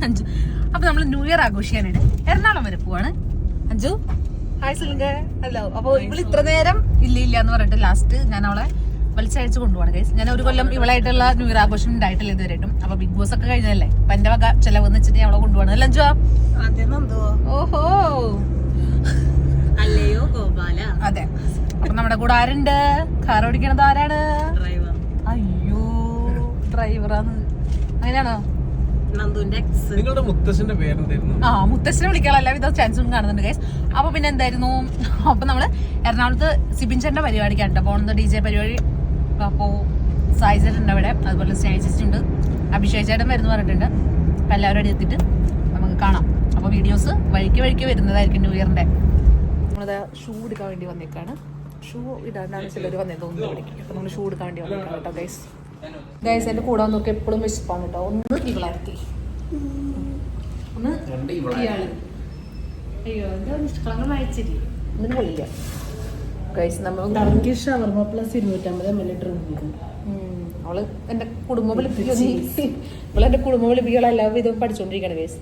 അഞ്ചു. അപ്പൊ നമ്മള് new year ആഘോഷിക്കാനായിട്ട് Ernakulam വരെ പോവാണ്. അഞ്ചു ഹായ് സിലിങ്ക. ഹലോ. അപ്പൊ ഇവള് ഇത്ര നേരം ഇല്ല എന്ന് പറഞ്ഞിട്ട് ലാസ്റ്റ് ഞാൻ അവളെ വലിച്ചയച്ചു കൊണ്ടുപോവാണ് ഗൈസ്. ഞാൻ ഒരു കൊല്ലം ഇവളായിട്ടുള്ള ന്യൂ ഇയർ ആഘോഷം ഉണ്ടായിട്ടില്ല ഇതുവരെയായിട്ടും. അപ്പൊ ബിഗ് ബോസ് ഒക്കെ കഴിഞ്ഞല്ലേ, അപ്പൊ എന്റെ വക ചെലവെന്ന് വെച്ചിട്ട് അവളെ കൊണ്ടുപോകണം. അല്ല അഞ്ചുവാ? ഓഹോ അല്ലയോ ഗോപാല. അതെ. അപ്പൊ നമ്മുടെ കൂടെ ആരുണ്ട്? കാർ ഓടിക്കണത് ആരാണ്? അയ്യോ ഡ്രൈവറാന്ന്. അങ്ങനെയാണോ? നിങ്ങളുടെ മുത്തശ്ശന്റെ പേരെന്തായിരുന്നു? മുത്തശ്ശനെ വിളിക്കാനുള്ള എല്ലാവിധ ചാൻസും കാണുന്നുണ്ട് ഗൈസ്. അപ്പൊ പിന്നെ എന്തായിരുന്നു, അപ്പൊ നമ്മള് എറണാകുളത്ത് സിബിൻചേട്ടന്റെ പരിപാടിക്കാണ് കേട്ടോ പോകുന്നത്, DJ പരിപാടി. അപ്പോ സായി ചേട്ടൻ അവിടെ, അതുപോലെ സ്നേഹിച്ചിട്ടുണ്ട്, അഭിഷേക് ചേട്ടൻ വരുന്നു പറഞ്ഞിട്ടുണ്ട്. അപ്പൊ എല്ലാവരും അവിടെ എത്തിയിട്ട് നമുക്ക് കാണാം. അപ്പൊ വീഡിയോസ് വഴിക്ക് വരുന്നതായിരിക്കും ന്യൂ ഇയറിന്റെ. നമ്മളത് ഷൂ എടുക്കാൻ വേണ്ടി വന്നേക്കാണ്. ഷൂ ഇടാനാണ് ചിലർ വന്നത് തോന്നുന്നു ഇവിടേക്ക്. അപ്പൊ നമ്മൾ ഷൂ എടുക്കാൻ വേണ്ടി വന്നേക്കാണ് കേട്ടോ ഗൈസ്. ഗൈസ് എന്റെ കൂടെ വന്നൊക്കെ എപ്പോഴും വിശപ്പാണ് കേട്ടോ. ഒന്ന് ഇവളാക്കി, ഒന്ന് ഇയാള്. അയ്യോ എന്താ നിഷ്കളങ്കം അയച്ചില്ല, ഒന്നും കൊള്ളില്ല ഗൈസ്. നമ്മൾ അവള് എന്റെ കുടുംബ ഇവളെന്റെ കുടുംബ വിളിപ്പികളെ എല്ലാ വിധവും പഠിച്ചോണ്ടിരിക്കാണ് ഗൈസ്.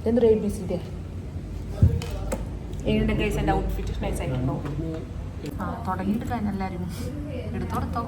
എന്തൊരു ABCD ഏഴുണ്ട് ഗൈസ്. എന്റെ ഔട്ട്ഫിറ്റ് നൈസ് ആയിട്ടുണ്ടോ? തുടങ്ങിയിട്ട് കഴിഞ്ഞ എല്ലാരും എടുത്തോടത്തോ.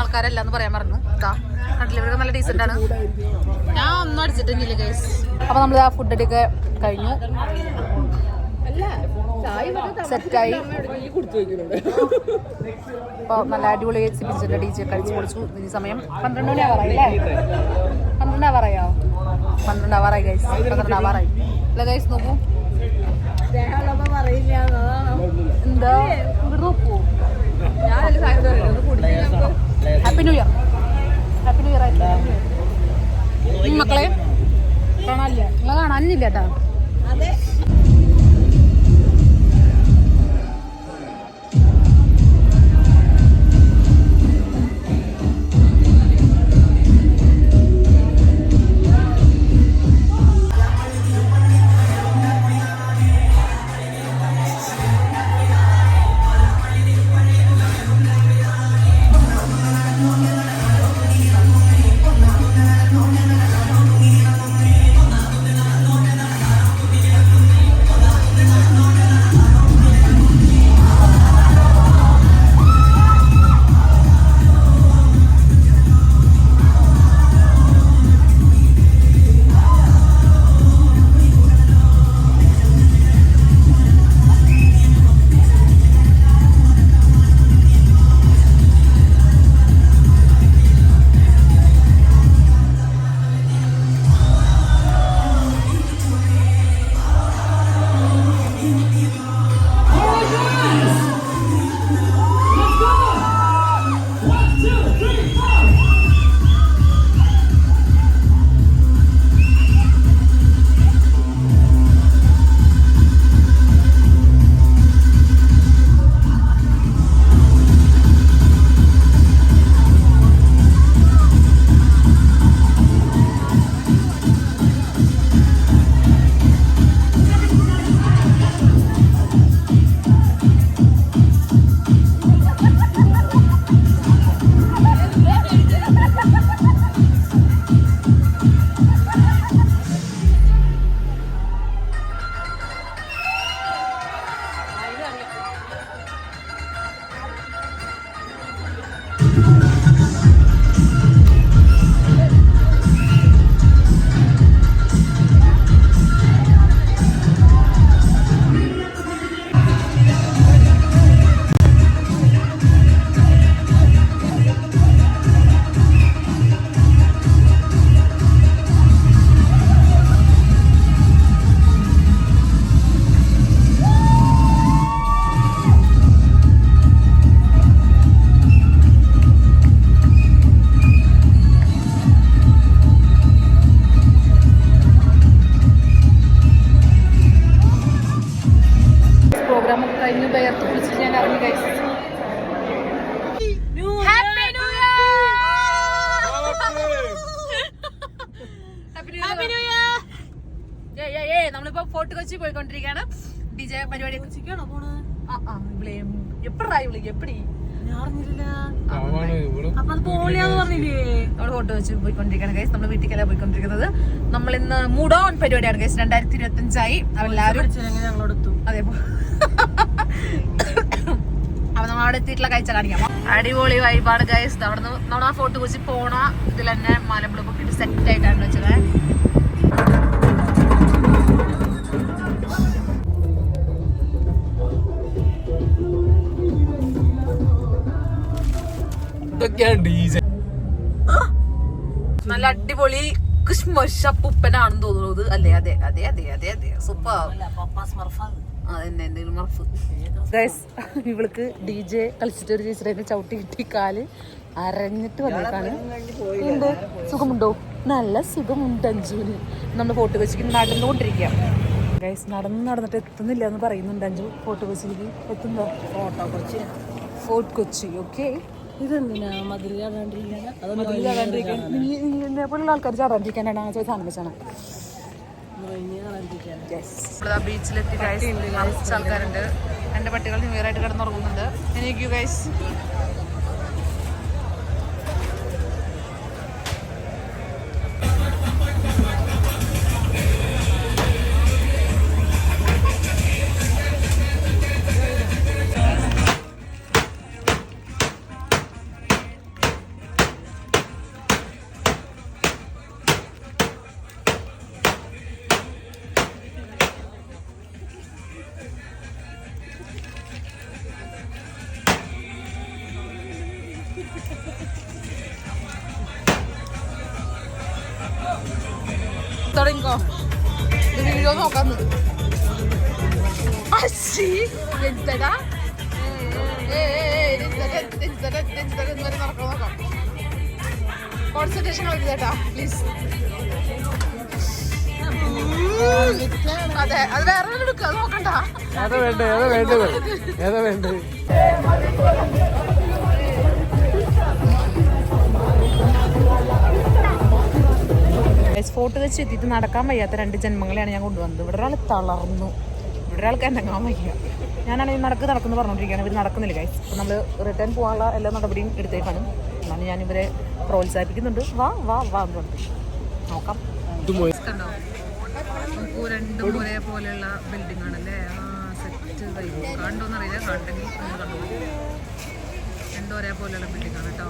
ആൾക്കാരല്ല എന്ന് പറയാൻ പറഞ്ഞു. നാട്ടിലിവരൊക്കെ നല്ല ഡീസന്റ് ആണ്. ഞാൻ ഒന്നും അടിച്ചിട്ടില്ല ഗൈസ്. അപ്പൊ നമ്മൾ ആ ഫുഡൊക്കെ കഴിഞ്ഞു. സെറ്റായി. അപ്പോൾ നല്ല അടിപൊളി സിബിൻസിന്റെ DJ കഴിച്ചു പൊളിച്ചു. ഈ സമയം 12 മണി ആവാറായി അല്ലേ? 12 ആവാറായോ? 12 ആവാറായി ഗൈസ്. 12 ആവാറായി അല്ല ഗൈസ്? നോക്കൂ എന്താ ഇവിടെ നോക്കൂ. Happy new year. Happy new year ആയിട്ട് മക്കളെ കാണാനില്ല. നിങ്ങളെ കാണാനില്ല കേട്ടാ. പ്രോഗ്രാമൊക്കെ കഴിഞ്ഞ് ബയർത്ത് കുളിച്ചിട്ട് ഞാൻ ഇറങ്ങി കഴിച്ചു. നമ്മളിപ്പോ ഫോർട്ട് കൊച്ചി പോയിക്കൊണ്ടിരിക്കുകയാണ്. DJ പരിപാടി എപ്പോഴായി വിളിക്കും എപ്പടി നമ്മള് ഫോട്ടോ വെച്ച് പോയിക്കൊണ്ടിരിക്കുകയാണ് ഗൈസ്. നമ്മള് വീട്ടിലേക്കല്ല പോയിക്കൊണ്ടിരിക്കുന്നത്. നമ്മൾ ഇന്ന് മൂഡ് ഓൺ പരിപാടിയാണ് ഗൈസ്. 2025 എല്ലാവരും അതേപോലെ അപ്പൊ നമ്മൾ അവിടെ എത്തിയിട്ടുള്ള കാഴ്ച കാണിക്കാം. അടിപൊളി വൈബാണ് ഗൈസ്. അവിടെ നിന്ന് നമ്മൾ ആ ഫോർട്ട് കൊച്ചി പോണ ഇതിൽ തന്നെ മലമ്പുഴ പൊക്കിട്ട് സെറ്റ് ആയിട്ടാണ് വെച്ചത്. നല്ല അടിപൊളി കുഷ്മഷപ്പൂപ്പനാണെന്ന് തോന്നുന്നത് അല്ലേ? അതെ അതെ അതെ അതെ അതെ സൂപ്പർ. അതെന്നെ എന്തെങ്കിലും മറഫ് ഗൈസ്. ഇവൾക്ക് DJ കളിച്ചിട്ട് ഒരു ചേച്ചിയുടെ ചവിട്ടി കിട്ടി കാല് അരഞ്ഞിട്ട് വന്നേക്കാണ്. എന്ത് സുഖമുണ്ടോ? നല്ല സുഖമുണ്ട് അഞ്ജുവിന്. നമ്മൾ ഫോർട്ട് കൊച്ചിക്ക് നടന്നുകൊണ്ടിരിക്കുക ഗൈസ്. നടന്നിട്ട് എത്തുന്നില്ല എന്ന് പറയുന്നുണ്ട് അഞ്ജു. ഫോർട്ട് കൊച്ചിയിലേക്ക് എത്തുന്നോ? Fort Kochi okay. ഇതെന്തിനാ മതിൽ ചാടാണ്ടിരിക്കാൻ? നീ പോലുള്ള ആൾക്കാർ ചാടാണ്ടിരിക്കാനാണ് ആ സാധനം വെച്ചാണ്. ബീച്ചിലെത്തി ഗൈസ്. ആൾക്കാരുണ്ട്. എന്റെ പട്ടികൾ ന്യൂ ഇയർ ആയിട്ട് കിടന്നുറങ്ങുന്നുണ്ട്. എനിക്ക് ഗൈസ് നോക്കോ വീഡിയോ നോക്കാന്ന് എന്താടാ നോക്കാം കോൺസെൻട്രേഷൻ കളിച്ചേട്ടാ പ്ലീസ് അതെ അത് വേറെ എടുക്കുക നോക്കണ്ട ഏതാ വേണ്ടത് ഫോർട്ട് വെച്ച് എത്തിയിട്ട് നടക്കാൻ വയ്യാത്ത 2 ജന്മങ്ങളെയാണ് ഞാൻ കൊണ്ടുവന്നത്. ഇവിടെ ഒരാൾ തളർന്നു, ഇവിടെ ഒരാൾക്ക് എന്നെങ്ങാൻ വയ്യ. ഞാനാണെങ്കിൽ നടക്കുന്നു പറഞ്ഞുകൊണ്ടിരിക്കുകയാണ്, ഇവർ നടക്കുന്നില്ല ഗൈസ്. അപ്പോൾ നമ്മൾ റിട്ടേൺ പോകാനുള്ള എല്ലാ നടപടിയും എടുത്തേക്കാണ്. എന്നാണ് ഞാനിവരെ പ്രോത്സാഹിപ്പിക്കുന്നുണ്ട്. വാ വാ വാ എന്ന് പറഞ്ഞു നോക്കാം. കണ്ടോ നമുക്ക് 2 ഒരേപോലെയുള്ള ബിൽഡിംഗ് ആണല്ലേ. സെറ്റ് കണ്ടോന്നറിയില്ല, കണ്ടെങ്കിൽ കണ്ടു. 2 ഒരേപോലെയുള്ള ബിൽഡിംഗ് ആണ് കേട്ടോ.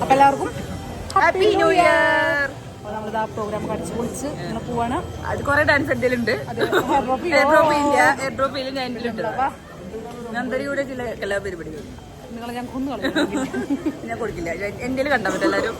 അപ്പൊ എല്ലാവർക്കും ഹാപ്പി ന്യൂ ഇയർ. നമ്മളിത് ആ പ്രോഗ്രാം കടിച്ചു പൊളിച്ച് ഇങ്ങനെ പോവാണ്. അത് കുറെ ഡാൻസ് എന്തെങ്കിലും നന്ദരിയുടെ ചില കലാപരിപാടികൾ നിങ്ങളെ ഞാൻ കൊന്നു കളഞ്ഞു. ഞാൻ കൊടുക്കില്ല, എന്തെങ്കിലും കണ്ടാൽ മതി എല്ലാവരും.